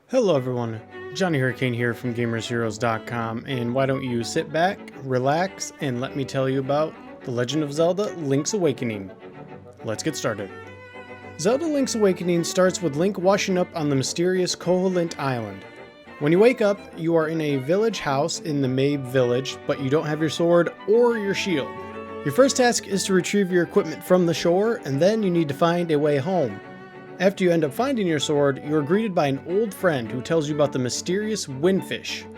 Hello everyone, Johnny Hurricane here from GamersHeroes.com, and why don't you sit back, relax, and let me tell you about The Legend of Zelda Link's Awakening. Let's get started. Zelda Link's Awakening starts with Link washing up on the mysterious Koholint Island. When you wake up, you are in a village house in the Mabe village, but you don't have your sword or your shield. Your first task is to retrieve your equipment from the shore, and then you need to find a way home. After you end up finding your sword, you are greeted by an old friend who tells you about the mysterious windfish.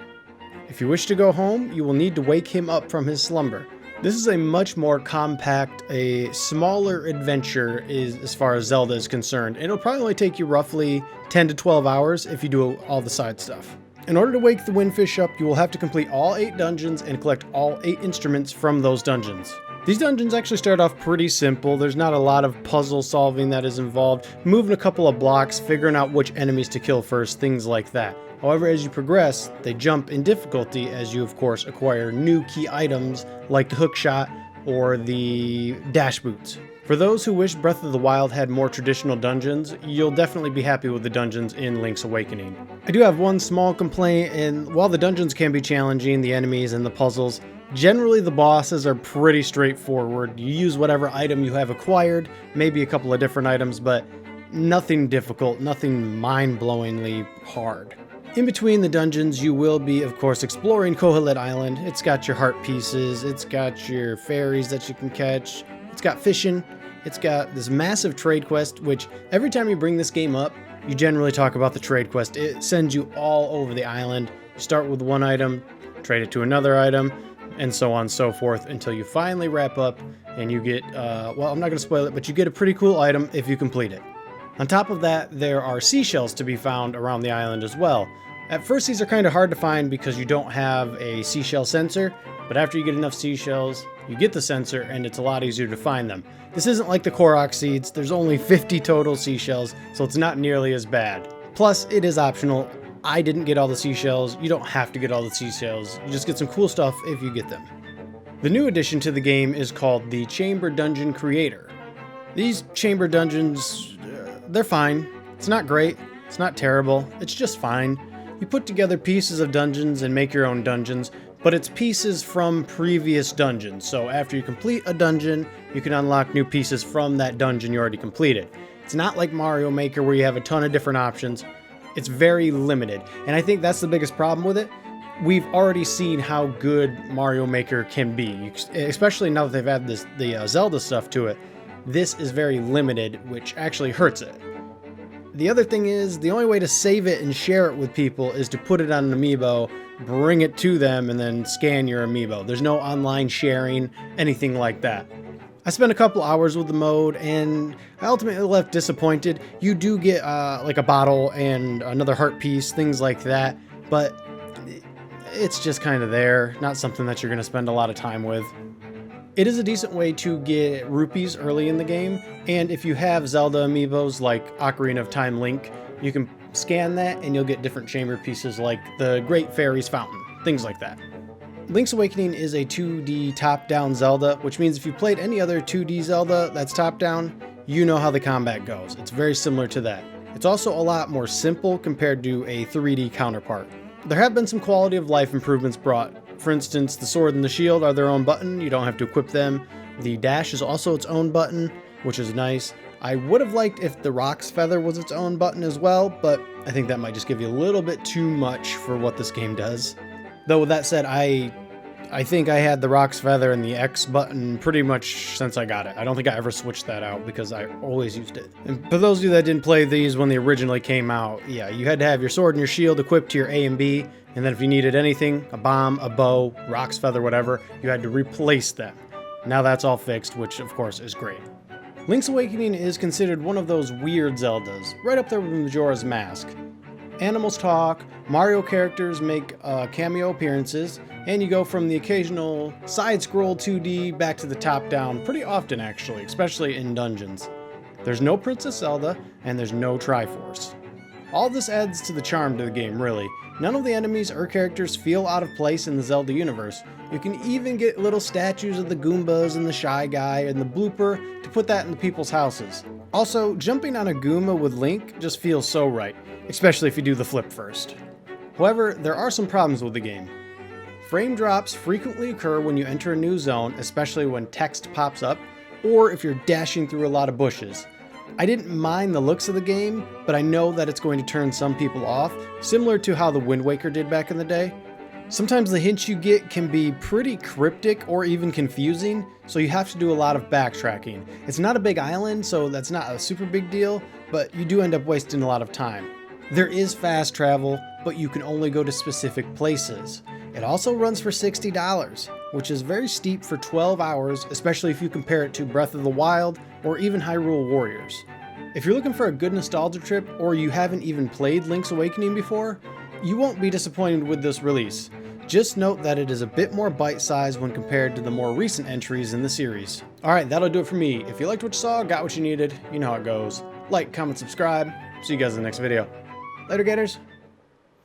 If you wish to go home, you will need to wake him up from his slumber. This is a much more compact, a smaller adventure as far as Zelda is concerned. It'll probably only take you roughly 10 to 12 hours if you do all the side stuff. In order to wake the windfish up, you will have to complete all 8 dungeons and collect all 8 instruments from those dungeons. These dungeons actually start off pretty simple. There's not a lot of puzzle solving that is involved, moving a couple of blocks, figuring out which enemies to kill first, things like that. However, as you progress, they jump in difficulty as you of course acquire new key items like the hookshot or the dash boots. For those who wish Breath of the Wild had more traditional dungeons, you'll definitely be happy with the dungeons in Link's Awakening. I do have one small complaint, and while the dungeons can be challenging, the enemies and the puzzles, generally the bosses are pretty straightforward. You use whatever item you have acquired, maybe a couple of different items, but nothing difficult, nothing mind-blowingly hard. In between the dungeons, you will be, of course, exploring Koholint Island. It's got your heart pieces, it's got your fairies that you can catch, it's got fishing, it's got this massive trade quest, which every time you bring this game up, you generally talk about the trade quest. It sends you all over the island. You start with one item, trade it to another item, and so on and so forth until you finally wrap up and you get, well, I'm not going to spoil it, but you get a pretty cool item if you complete it. On top of that, there are seashells to be found around the island as well. At first, these are kind of hard to find because you don't have a seashell sensor, but after you get enough seashells, you get the sensor and it's a lot easier to find them. This isn't like the Korok seeds, there's only 50 total seashells, so it's not nearly as bad. Plus, it is optional. I didn't get all the seashells. You don't have to get all the seashells. You just get some cool stuff if you get them. The new addition to the game is called the Chamber Dungeon Creator. These chamber dungeons, they're fine. It's not great. It's not terrible. It's just fine. You put together pieces of dungeons and make your own dungeons, but it's pieces from previous dungeons. So after you complete a dungeon, you can unlock new pieces from that dungeon you already completed. It's not like Mario Maker where you have a ton of different options. It's very limited, and I think that's the biggest problem with it. We've already seen how good Mario Maker can be, especially now that they've added the Zelda stuff to it. This is very limited, which actually hurts it. The other thing is, the only way to save it and share it with people is to put it on an amiibo, bring it to them, and then scan your amiibo. There's no online sharing, anything like that. I spent a couple hours with the mode, and I ultimately left disappointed. You do get like a bottle and another heart piece, things like that, but it's just kind of there, not something that you're going to spend a lot of time with. It is a decent way to get rupees early in the game, and if you have Zelda amiibos like Ocarina of Time Link, you can scan that and you'll get different chamber pieces like the Great Fairies Fountain, things like that. Link's Awakening is a 2D top-down Zelda, which means if you played any other 2D Zelda that's top-down, you know how the combat goes. It's very similar to that. It's also a lot more simple compared to a 3D counterpart. There have been some quality of life improvements brought. For instance, the sword and the shield are their own button, you don't have to equip them. The dash is also its own button, which is nice. I would have liked if the Rock's Feather was its own button as well, but I think that might just give you a little bit too much for what this game does. Though with that said, I think I had the Rock's Feather and the X button pretty much since I got it. I don't think I ever switched that out because I always used it. And for those of you that didn't play these when they originally came out, yeah, you had to have your sword and your shield equipped to your A and B, and then if you needed anything, a bomb, a bow, Rock's Feather, whatever, you had to replace them. Now that's all fixed, which of course is great. Link's Awakening is considered one of those weird Zeldas, right up there with Majora's Mask. Animals talk, Mario characters make cameo appearances, and you go from the occasional side-scroll 2D back to the top-down pretty often actually, especially in dungeons. There's no Princess Zelda, and there's no Triforce. All this adds to the charm to the game, really. None of the enemies or characters feel out of place in the Zelda universe. You can even get little statues of the Goombas and the Shy Guy and the Blooper to put that in the people's houses. Also, jumping on a Goomba with Link just feels so right, especially if you do the flip first. However, there are some problems with the game. Frame drops frequently occur when you enter a new zone, especially when text pops up, or if you're dashing through a lot of bushes. I didn't mind the looks of the game, but I know that it's going to turn some people off, similar to how the Wind Waker did back in the day. Sometimes the hints you get can be pretty cryptic or even confusing, so you have to do a lot of backtracking. It's not a big island, so that's not a super big deal, but you do end up wasting a lot of time. There is fast travel, but you can only go to specific places. It also runs for $60, which is very steep for 12 hours, especially if you compare it to Breath of the Wild or even Hyrule Warriors. If you're looking for a good nostalgia trip, or you haven't even played Link's Awakening before, you won't be disappointed with this release. Just note that it is a bit more bite-sized when compared to the more recent entries in the series. Alright, that'll do it for me. If you liked what you saw, got what you needed, you know how it goes. Like, comment, subscribe. See you guys in the next video. Later, Gators!